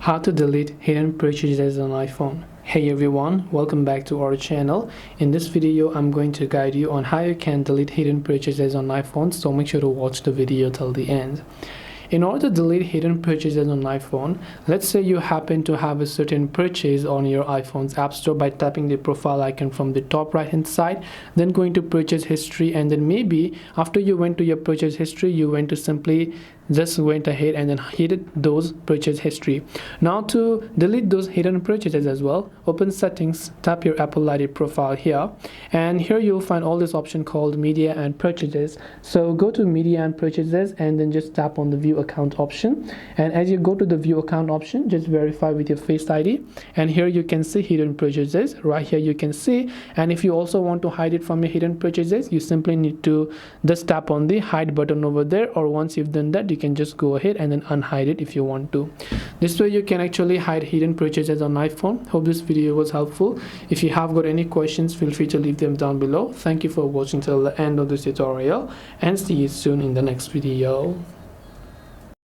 How to delete hidden purchases on iPhone. Hey everyone, welcome back to our channel. In this video I'm going to guide you on how you can delete hidden purchases on iPhone, so make sure to watch the video till the end. In order to delete hidden purchases on iPhone, let's say you happen to have a certain purchase on your iPhone's App Store by tapping the profile icon from the top right hand side, then going to purchase history, and then maybe after you went to your purchase history, you went to simply just went ahead and then hid those purchase history. Now to delete those hidden purchases as well, open settings, tap your Apple ID profile here, and here you'll find all this option called media and purchases. So go to media and purchases and then just tap on the view account option, and as you go to the view account option, just verify with your Face ID, and here you can see hidden purchases. Right here you can see, and if you also want to hide it from your hidden purchases, you simply need to just tap on the hide button over there, or once you've done that, you can just go ahead and then unhide it if you want to. This way you can actually hide hidden purchases on iPhone. Hope this video was helpful. If you have got any questions, feel free to leave them down below. Thank you for watching till the end of this tutorial, and see you soon in the next video.